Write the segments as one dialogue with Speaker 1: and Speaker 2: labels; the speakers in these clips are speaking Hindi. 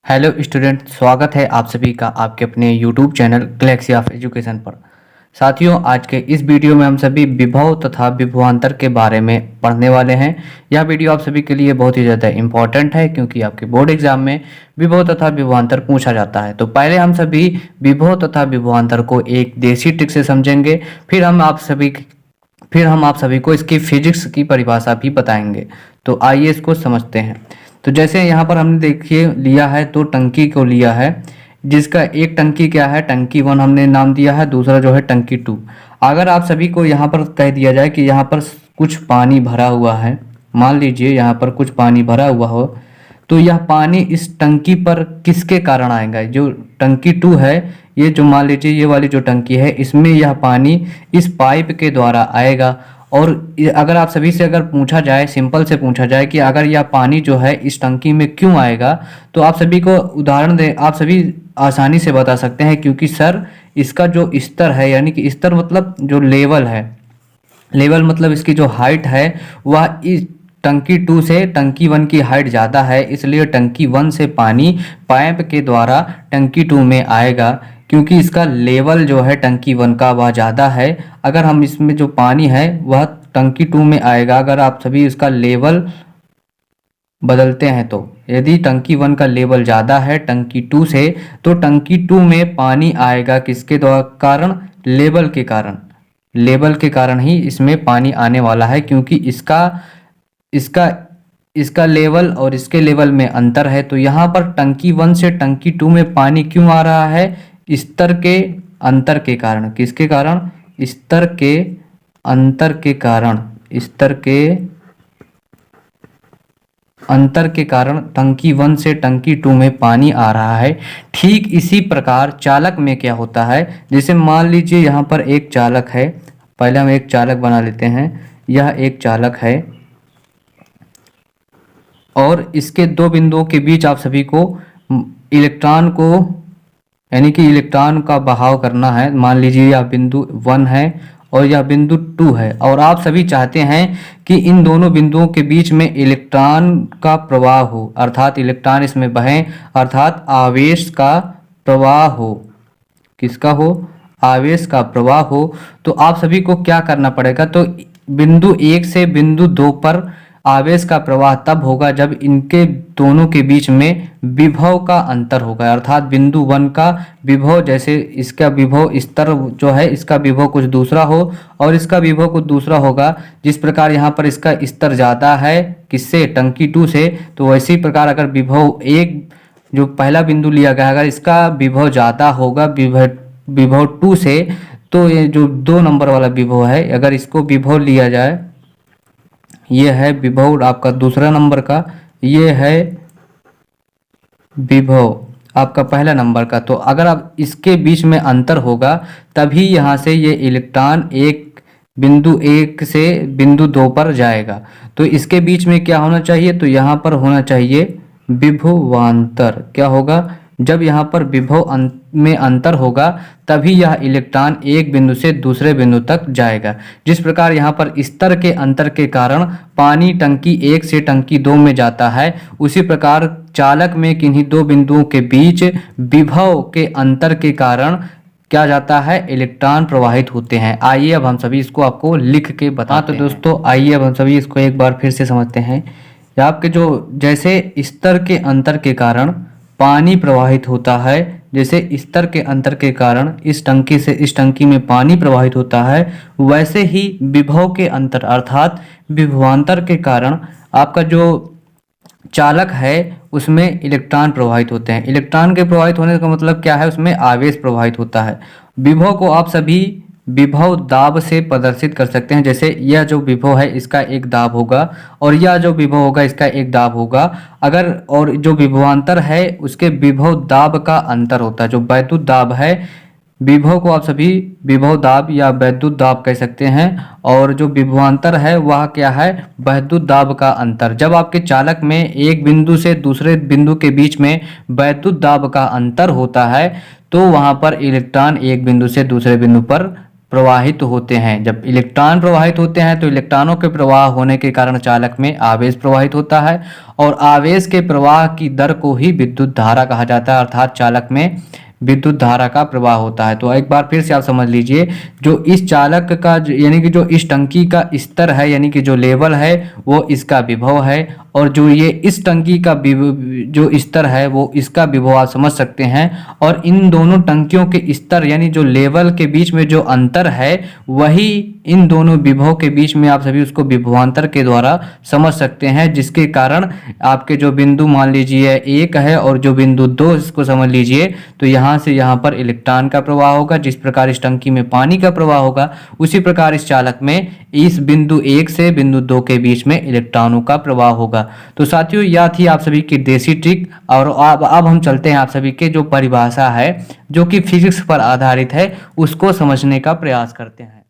Speaker 1: हेलो स्टूडेंट, स्वागत है आप सभी का आपके अपने YouTube channel Galaxy of education पर। साथियों, आज के इस वीडियो में हम सभी विभव तथा विभवांतर के बारे में पढ़ने वाले हैं। यह वीडियो आप सभी के लिए बहुत ही ज़्यादा इम्पॉर्टेंट है क्योंकि आपके बोर्ड एग्जाम में विभव तथा विभवांतर पूछा जाता है। तो पहले हम सभी विभव तथा विभवांतर को एक देसी ट्रिक से समझेंगे, फिर हम आप सभी को इसकी फिजिक्स की परिभाषा भी बताएंगे। तो आइए इसको समझते हैं। तो जैसे यहाँ पर हमने देखिए लिया है, तो टंकी को लिया है, जिसका एक टंकी क्या है, टंकी 1 हमने नाम दिया है, दूसरा जो है टंकी 2। अगर आप सभी को यहाँ पर कह दिया जाए कि यहाँ पर कुछ पानी भरा हुआ है, मान लीजिए यहाँ पर कुछ पानी भरा हुआ हो, तो यह पानी इस टंकी पर किसके कारण आएगा? जो टंकी 2 है, ये जो मान लीजिए ये वाली जो टंकी है, इसमें यह पानी इस पाइप के द्वारा आएगा। और अगर आप सभी से अगर पूछा जाए, सिंपल से पूछा जाए कि अगर यह पानी जो है इस टंकी में क्यों आएगा, तो आप सभी को उदाहरण दे, आप सभी आसानी से बता सकते हैं क्योंकि सर इसका जो स्तर है, यानी कि स्तर मतलब जो लेवल है, लेवल मतलब इसकी जो हाइट है वह इस टंकी 2 से टंकी 1 की हाइट ज़्यादा है, इसलिए टंकी 1 से पानी पाइप के द्वारा टंकी 2 में आएगा क्योंकि इसका लेवल जो है टंकी 1 का वह ज़्यादा है। अगर हम इसमें जो पानी है वह टंकी 2 में आएगा, अगर आप सभी इसका लेवल बदलते हैं तो यदि टंकी 1 का लेवल ज़्यादा है टंकी 2 से, तो टंकी 2 में पानी आएगा किसके कारण? लेवल के कारण। लेवल के कारण ही इसमें पानी आने वाला है क्योंकि इसका इसका इसका लेवल और इसके लेवल में अंतर है। तो यहाँ पर टंकी 1 से टंकी 2 में पानी क्यों आ रहा है? स्तर के अंतर के कारण। किसके कारण? स्तर के अंतर के कारण। स्तर के अंतर के कारण टंकी 1 से टंकी 2 में पानी आ रहा है। ठीक इसी प्रकार चालक में क्या होता है, जैसे मान लीजिए यहाँ पर एक चालक है, पहले हम एक चालक बना लेते हैं। यह एक चालक है और इसके दो बिंदुओं के बीच आप सभी को इलेक्ट्रॉन को, यानी कि इलेक्ट्रॉन का बहाव करना है। मान लीजिए यह बिंदु 1 है और यह बिंदु 2 है, और आप सभी चाहते हैं कि इन दोनों बिंदुओं के बीच में इलेक्ट्रॉन का प्रवाह हो, अर्थात इलेक्ट्रॉन इसमें बहें, अर्थात आवेश का प्रवाह हो। किसका हो? आवेश का प्रवाह हो। तो आप सभी को क्या करना पड़ेगा? तो बिंदु 1 से बिंदु 2 पर आवेश का प्रवाह तब होगा जब इनके दोनों के बीच में विभव का अंतर होगा, अर्थात बिंदु 1 का विभव, जैसे इसका विभव स्तर जो है, इसका विभव कुछ दूसरा हो और इसका विभव कुछ दूसरा होगा। जिस प्रकार यहाँ पर इसका स्तर ज़्यादा है किससे? टंकी 2 से, तो वैसे ही प्रकार अगर विभव एक जो पहला बिंदु लिया गया, अगर इसका विभव ज़्यादा होगा विभव 2 से, तो ये जो 2 नंबर वाला विभव है, अगर इसको विभव लिया जाए, ये है विभव आपका दूसरा नंबर का, ये है विभव आपका पहला नंबर का। तो अगर आप इसके बीच में अंतर होगा तभी यहाँ से ये इलेक्ट्रॉन एक बिंदु 1 से बिंदु 2 पर जाएगा। तो इसके बीच में क्या होना चाहिए? तो यहाँ पर होना चाहिए विभवांतर। क्या होगा? जब यहाँ पर विभव में अंतर होगा तभी यह इलेक्ट्रॉन एक बिंदु से दूसरे बिंदु तक जाएगा। जिस प्रकार यहाँ पर स्तर के अंतर के कारण पानी टंकी 1 से टंकी 2 में जाता है, उसी प्रकार चालक में किन्हीं दो बिंदुओं के बीच विभव के अंतर के कारण क्या जाता है? इलेक्ट्रॉन प्रवाहित होते हैं। आइए अब हम सभी इसको आपको लिख के बताते हैं। तो दोस्तों आइए अब हम सभी इसको एक बार फिर से समझते हैं। आपके जो जैसे स्तर के अंतर के कारण पानी प्रवाहित होता है, जैसे स्तर के अंतर के कारण इस टंकी से इस टंकी में पानी प्रवाहित होता है, वैसे ही विभव के अंतर अर्थात विभवांतर के कारण आपका जो चालक है उसमें इलेक्ट्रॉन प्रवाहित होते हैं। इलेक्ट्रॉन के प्रवाहित होने का मतलब क्या है? उसमें आवेश प्रवाहित होता है। विभव को आप सभी विभव दाब से प्रदर्शित कर सकते हैं। जैसे यह जो विभव है इसका एक दाब होगा और यह जो विभव होगा इसका एक दाब होगा। अगर और जो विभवांतर है उसके विभव दाब का अंतर होता है। जो वैद्युत दाब है, विभव को आप सभी विभव दाब या वैद्युत दाब कह सकते हैं, और जो विभवांतर है वह क्या है? वैद्युत दाब का अंतर। जब आपके चालक में एक बिंदु से दूसरे बिंदु के बीच में वैद्युत दाब का अंतर होता है तो वहां पर इलेक्ट्रॉन एक बिंदु से दूसरे बिंदु पर प्रवाहित होते हैं। जब इलेक्ट्रॉन प्रवाहित होते हैं तो इलेक्ट्रॉनों के प्रवाह होने के कारण चालक में आवेश प्रवाहित होता है और आवेश के प्रवाह की दर को ही विद्युत धारा कहा जाता है, अर्थात चालक में विद्युत धारा का प्रवाह होता है। तो एक बार फिर से आप समझ लीजिए, जो इस चालक का यानी कि जो इस टंकी का स्तर है, यानी कि जो लेवल है वो इसका विभव है, और जो ये इस टंकी का जो स्तर है वो इसका विभव आप समझ सकते हैं। और इन दोनों टंकियों के स्तर यानी जो लेवल के बीच में जो अंतर है वही इन दोनों विभव के बीच में आप सभी उसको विभवांतर के द्वारा समझ सकते हैं, जिसके कारण आपके जो बिंदु मान लीजिए 1 है और जो बिंदु 2 इसको समझ लीजिए, तो यहाँ से यहाँ पर इलेक्ट्रॉन का प्रवाह होगा। जिस प्रकार इस टंकी में पानी का प्रवाह होगा उसी प्रकार इस चालक में इस बिंदु 1 से बिंदु 2 के बीच में इलेक्ट्रॉनों का प्रवाह होगा। तो साथियों, यह थी आप सभी की देसी ट्रिक। और अब हम चलते हैं आप सभी के जो परिभाषा है जो कि फिजिक्स पर आधारित है उसको समझने का प्रयास करते हैं।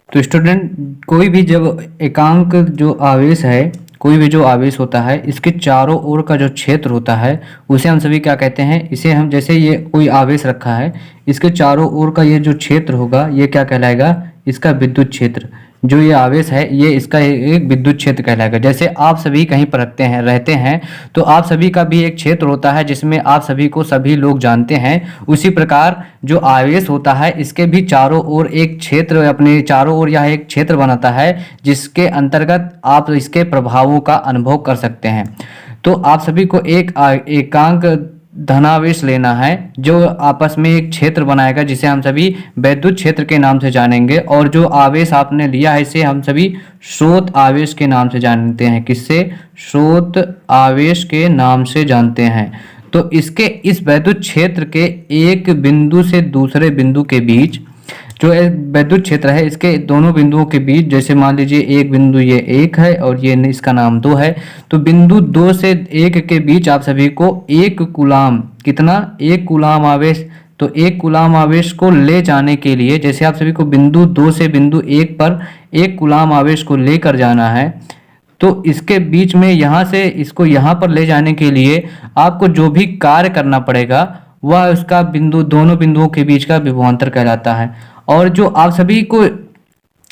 Speaker 1: तो स्टूडेंट, कोई भी जब एकांक जो आवेश है, कोई भी जो आवेश होता है, इसके चारों ओर का जो क्षेत्र होता है उसे हम सभी क्या कहते हैं, इसे हम जैसे ये कोई आवेश रखा है, इसके चारों ओर का ये जो क्षेत्र होगा ये क्या कहलाएगा, इसका विद्युत क्षेत्र। जो ये आवेश है ये इसका एक विद्युत क्षेत्र कहलाएगा। जैसे आप सभी कहीं पर रहते हैं तो आप सभी का भी एक क्षेत्र होता है जिसमें आप सभी को सभी लोग जानते हैं। उसी प्रकार जो आवेश होता है इसके भी चारों ओर एक क्षेत्र, अपने चारों ओर यह एक क्षेत्र बनाता है जिसके अंतर्गत आप इसके प्रभावों का अनुभव कर सकते हैं। तो आप सभी को एक एकांक धनावेश लेना है जो आपस में एक क्षेत्र बनाएगा जिसे हम सभी वैद्युत क्षेत्र के नाम से जानेंगे। और जो आवेश आपने लिया है इसे हम सभी स्रोत आवेश के नाम से जानते हैं। किससे? स्रोत आवेश के नाम से जानते हैं। तो इसके इस वैद्युत क्षेत्र के एक बिंदु से दूसरे बिंदु के बीच जो वैद्युत क्षेत्र है, इसके दोनों बिंदुओं के बीच, जैसे मान लीजिए एक बिंदु ये 1 है और ये इसका नाम 2 है, तो बिंदु 2 से 1 के बीच आप सभी को 1 कूलाम, कितना? 1 कूलाम आवेश। तो 1 कूलाम आवेश को ले जाने के लिए, जैसे आप सभी को बिंदु 2 से बिंदु 1 पर 1 कूलाम आवेश को लेकर जाना है, तो इसके बीच में यहाँ से इसको यहाँ पर ले जाने के लिए आपको जो भी कार्य करना पड़ेगा वह उसका बिंदु, दोनों बिंदुओं के बीच का विभवांतर कहलाता है। और जो आप सभी को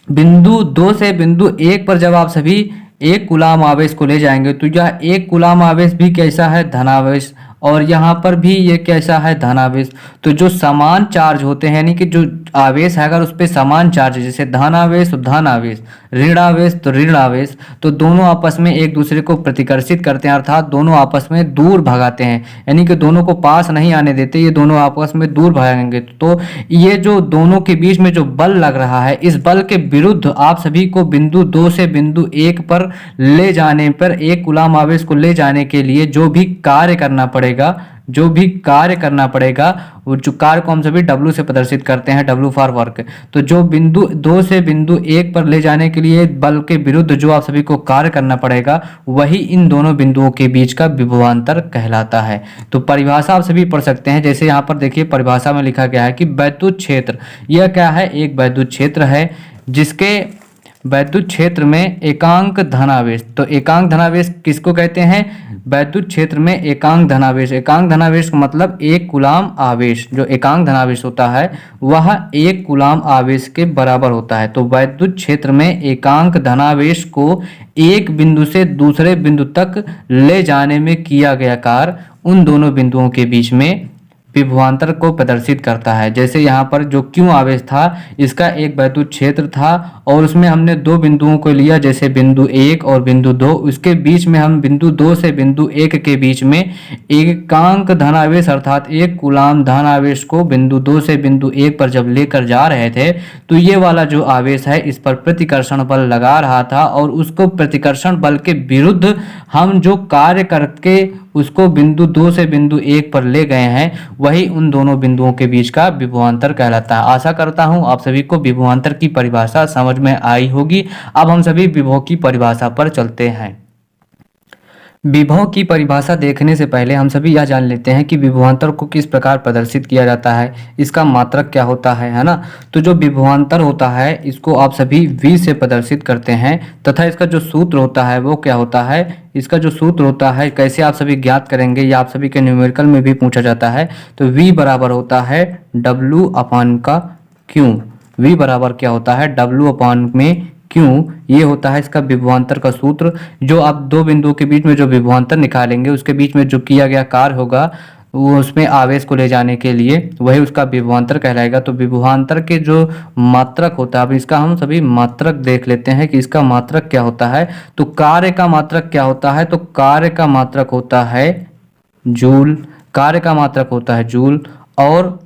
Speaker 1: बिंदु 2 से बिंदु 1 पर जब आप सभी 1 कूलाम आवेश को ले जाएंगे तो यह 1 कूलाम आवेश भी कैसा है? धनावेश। और यहाँ पर भी ये कैसा है? धनावेश। तो जो समान चार्ज होते हैं, यानी कि जो आवेश है अगर उस पर समान चार्ज है, जैसे धन आवेश तो धन आवेश, ऋण आवेश तो ऋण आवेश, तो दोनों आपस में एक दूसरे को प्रतिकर्षित करते हैं, अर्थात दोनों आपस में दूर भगाते हैं, यानी कि दोनों को पास नहीं आने देते, ये दोनों आपस में दूर भागेंगे। तो ये जो दोनों के बीच में जो बल लग रहा है, इस बल के विरुद्ध आप सभी को बिंदु 2 से बिंदु 1 पर ले जाने पर, 1 कूलाम आवेश को ले जाने के लिए जो भी कार्य करना पड़ेगा, वो जो कार्य को हम सभी W से प्रदर्शित करते हैं, W फॉर वर्क। तो जो बिंदु 2 से बिंदु 1 पर ले जाने के लिए बल के विरुद्ध जो आप सभी को कार्य करना पड़ेगा वही इन दोनों बिंदुओं के बीच का विभवांतर कहलाता है। तो परिभाषा आप सभी पढ़ सकते हैं। जैसे यहाँ पर देखिए परिभाषा में लिखा गया है कि वैद्युत क्षेत्र, यह क्या है? एक वैद्युत क्षेत्र है जिसके वैद्युत क्षेत्र में एकांक धनावेश। तो एकांक धनावेश किसको कहते हैं? वैद्युत क्षेत्र में एकांक धनावेश। एकांक धनावेश का मतलब 1 कूलाम आवेश, जो एकांक धनावेश होता है वह 1 कूलाम आवेश के बराबर होता है। तो वैद्युत क्षेत्र में एकांक धनावेश को एक बिंदु से दूसरे बिंदु तक ले जाने में किया गया कार्य उन दोनों बिंदुओं के बीच में विभवांतर को प्रदर्शित करता है। जैसे यहाँ पर जो Q आवेश था इसका एक वैद्युत क्षेत्र था और उसमें हमने 2 बिंदुओं को लिया, जैसे बिंदु 1 और बिंदु 2, उसके बीच में हम बिंदु 2 से बिंदु 1 के बीच में एकांक धनावेश अर्थात 1 कूलाम धन आवेश को बिंदु 2 से बिंदु 1 पर जब लेकर जा रहे थे तो ये वाला जो आवेश है इस पर प्रतिकर्षण बल लगा रहा था और उसको प्रतिकर्षण बल के विरुद्ध हम जो कार्य करके उसको बिंदु 2 से बिंदु 1 पर ले गए हैं वही उन दोनों बिंदुओं के बीच का विभवांतर कहलाता है। आशा करता हूं आप सभी को विभवांतर की परिभाषा समझ में आई होगी। अब हम सभी विभव की परिभाषा पर चलते हैं। विभव की परिभाषा देखने से पहले हम सभी यह जान लेते हैं कि विभवांतर को किस प्रकार प्रदर्शित किया जाता है, इसका मात्रक क्या होता है ना। तो जो विभवांतर होता है इसको आप सभी V से प्रदर्शित करते हैं तथा इसका जो सूत्र होता है वो क्या होता है, इसका जो सूत्र होता है कैसे आप सभी ज्ञात करेंगे, या आप सभी के न्यूमेरिकल में भी पूछा जाता है। तो V बराबर होता है W/Q। V बराबर क्या होता है W अपॉन में क्यों, ये होता है इसका विभवांतर का सूत्र। जो आप दो बिंदुओं के बीच में जो विभवांतर निकालेंगे उसके बीच में जो किया गया कार्य होगा वो उसमें आवेश को ले जाने के लिए वही उसका विभवांतर कहलाएगा। तो विभवांतर के जो मात्रक होता है, अब इसका हम सभी मात्रक देख लेते हैं कि इसका मात्रक क्या होता है। तो कार्य का मात्रक क्या होता है, तो कार्य का मात्रक होता है जूल, कार्य का मात्रक होता है जूल। और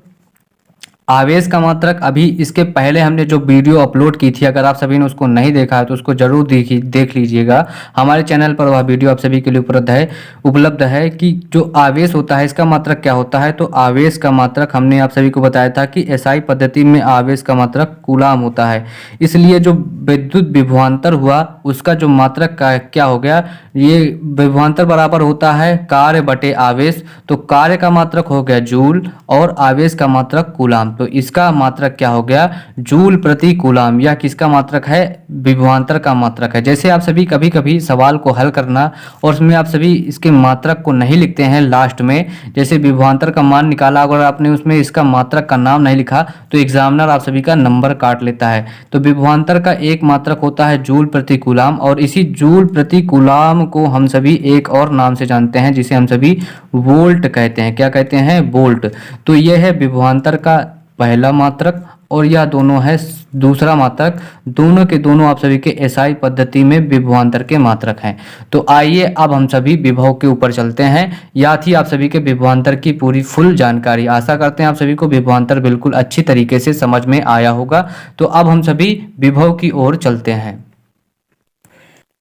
Speaker 1: आवेश का मात्रक अभी इसके पहले हमने जो वीडियो अपलोड की थी, अगर आप सभी ने उसको नहीं देखा है तो उसको जरूर देख लीजिएगा। हमारे चैनल पर वह वीडियो आप सभी के लिए उपलब्ध है कि जो आवेश होता है इसका मात्रक क्या होता है। तो आवेश का मात्रक हमने आप सभी को बताया था कि एसआई पद्धति में आवेश का मात्रक कूलाम होता है। इसलिए जो विद्युत विभवांतर हुआ उसका जो मात्रक का क्या हो गया, ये विभवांतर बराबर होता है कार्य बटे आवेश। तो कार्य का मात्रक हो गया जूल और आवेश का मात्रक कूलाम। तो इसका मात्रक क्या हो गया, जूल प्रति कूलाम। यह किसका मात्रक है, विभवांतर का मात्रक है। जैसे आप सभी कभी कभी सवाल को हल करना और उसमें आप सभी इसके मात्रक को नहीं लिखते हैं लास्ट में, जैसे विभवांतर का मान निकाला अगर आपने उसमें इसका मात्रक का नाम नहीं लिखा तो एग्जामिनर आप सभी का नंबर काट लेता है। तो विभवांतर का एक मात्रक होता है जूल प्रति कूलाम और इसी जूल प्रति कूलाम को हम सभी एक और नाम से जानते हैं जिसे हम सभी वोल्ट कहते हैं। क्या कहते हैं, वोल्ट। तो यह है विभवांतर का पहला मात्रक और यह दोनों है दूसरा मात्रक। दोनों के दोनों आप सभी के एसआई पद्धति में विभवांतर के मात्रक हैं। तो आइए अब हम सभी विभव के ऊपर चलते हैं। या थी आप सभी के विभवांतर की पूरी फुल जानकारी। आशा करते हैं आप सभी को विभवांतर बिल्कुल अच्छी तरीके से समझ में आया होगा। तो अब हम सभी विभव की ओर चलते हैं।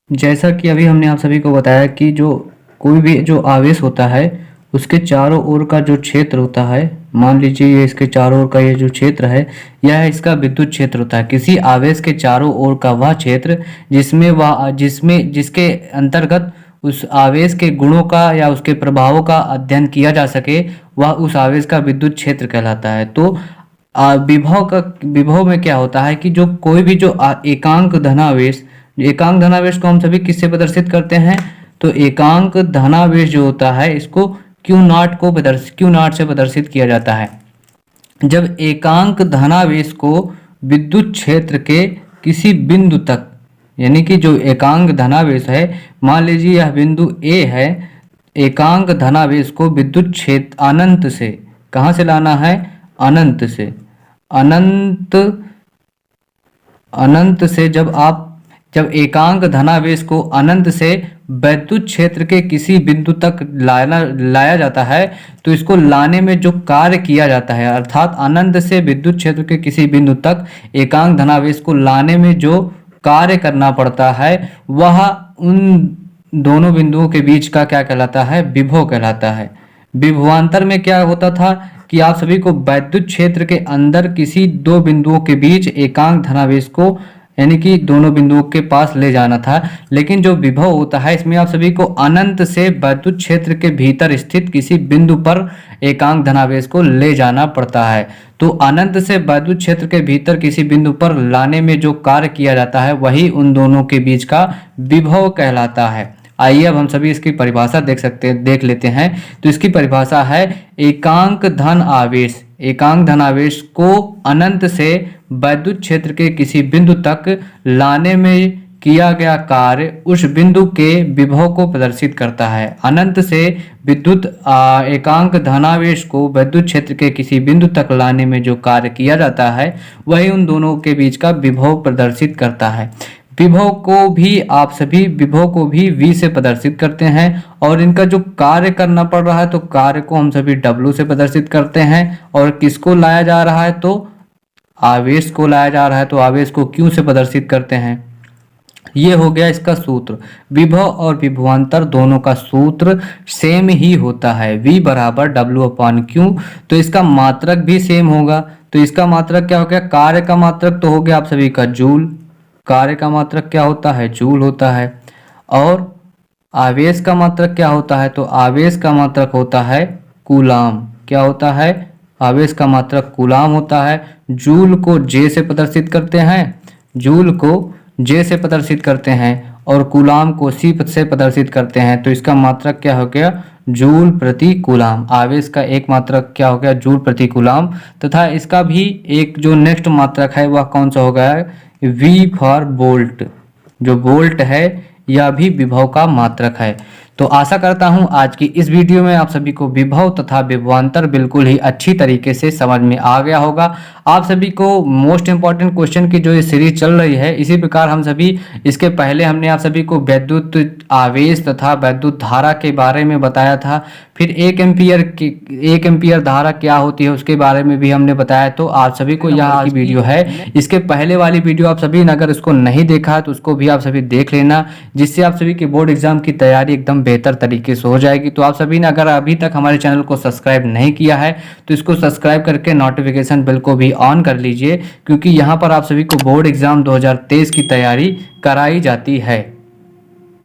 Speaker 1: जैसा कि अभी हमने आप सभी को बताया कि जो कोई भी जो आवेश होता है उसके चारों ओर का जो क्षेत्र होता है, मान लीजिए ये इसके चारों ओर का ये जो क्षेत्र है यह इसका विद्युत क्षेत्र होता है। किसी आवेश के चारों ओर का वह क्षेत्र जिसके अंतर्गत उस आवेश के गुणों का या उसके प्रभावों का अध्ययन किया जा सके वह उस आवेश का विद्युत क्षेत्र कहलाता है। तो विभव में क्या होता है कि जो कोई भी जो एकांक धनावेश को हम सभी किससे प्रदर्शित करते हैं, तो एकांक धनावेश जो होता है इसको क्यू नॉट से प्रदर्शित किया जाता है। जब एकांक धनावेश को विद्युत क्षेत्र के किसी बिंदु तक, यानी कि जो एकांक धनावेश है, मान लीजिए यह बिंदु ए है, एकांक धनावेश को विद्युत क्षेत्र अनंत से, कहाँ से लाना है, अनंत से, अनंत से जब एकांक धनावेश को अनंत से विद्युत क्षेत्र के किसी बिंदु तक लाया जाता है तो इसको लाने में जो कार्य किया जाता है, अर्थात अनंत से विद्युत क्षेत्र के किसी बिंदु तक एकांक धनावेश को लाने में जो कार्य करना पड़ता है वह उन दोनों बिंदुओं के बीच का क्या कहलाता है, विभव कहलाता है। विभवांतर में क्या होता था कि आप सभी को विद्युत क्षेत्र के अंदर किसी दो बिंदुओं के बीच एकांक धनावेश को यानी कि दोनों बिंदुओं के पास ले जाना था। लेकिन जो विभव होता है इसमें आप सभी को अनंत से विद्युत क्षेत्र के भीतर स्थित किसी बिंदु पर एकांक धनावेश को ले जाना पड़ता है। तो अनंत से विद्युत क्षेत्र के भीतर किसी बिंदु पर लाने में जो कार्य किया जाता है वही उन दोनों के बीच का विभव कहलाता है। आइए अब हम सभी इसकी परिभाषा देख लेते हैं। तो इसकी परिभाषा है एकांक धन आवेश को अनंत से विद्युत क्षेत्र के किसी बिंदु तक लाने में किया गया कार्य उस बिंदु के विभव को प्रदर्शित करता है। अनंत से एकांक धनावेश को विद्युत क्षेत्र के किसी बिंदु तक लाने में जो कार्य किया जाता है वही उन दोनों के बीच का विभव प्रदर्शित करता है। विभव को भी V से प्रदर्शित करते हैं और इनका जो कार्य करना पड़ रहा है तो कार्य को हम सभी W से प्रदर्शित करते हैं। और किसको लाया जा रहा है, तो आवेश को लाया जा रहा है तो आवेश को Q से प्रदर्शित करते हैं। ये हो गया इसका सूत्र। विभव और विभवांतर दोनों का सूत्र सेम ही होता है, V बराबर W/Q। तो इसका मात्रक भी सेम होगा। तो इसका मात्रक क्या हो गया, कार्य का मात्रक तो हो गया आप सभी का जूल, कार्य का मात्रक क्या होता है, जूल होता है। और आवेश का मात्रक क्या होता है, तो आवेश का मात्रक होता है कूलाम। क्या होता है, आवेश का मात्रक कूलाम होता है। जूल को J से प्रदर्शित करते हैं, और कूलाम को सी पद से प्रदर्शित करते हैं, तो इसका मात्रक क्या हो गया, जूल प्रति कूलाम। आवेश का एक मात्रक क्या हो गया, जूल प्रति कूलाम। तथा इसका भी एक जो नेक्स्ट मात्रक है वह कौन सा हो गया है, वी फॉर वोल्ट। जो वोल्ट है यह भी विभव का मात्रक है। तो आशा करता हूं आज की इस वीडियो में आप सभी को विभव तथा विभवांतर बिल्कुल ही अच्छी तरीके से समझ में आ गया होगा। आप सभी को मोस्ट इंपॉर्टेंट क्वेश्चन की जो ये सीरीज चल रही है, इसी प्रकार हम सभी इसके पहले हमने आप सभी को वैद्युत आवेश तथा वैद्युत धारा के बारे में बताया था। फिर 1 एम्पियर धारा क्या होती है उसके बारे में भी हमने बताया। तो आप सभी को यह आज की वीडियो है, इसके पहले वाली वीडियो आप सभी ने अगर इसको नहीं देखा तो उसको भी आप सभी देख लेना, जिससे आप सभी के बोर्ड एग्जाम की तैयारी एकदम बेहतर तरीके से हो जाएगी। तो आप सभी ने अगर अभी तक हमारे चैनल को सब्सक्राइब नहीं किया है तो इसको सब्सक्राइब करके नोटिफिकेशन बिल को भी ऑन कर लीजिए, क्योंकि यहाँ पर आप सभी को बोर्ड एग्जाम 2023 की तैयारी कराई जाती है।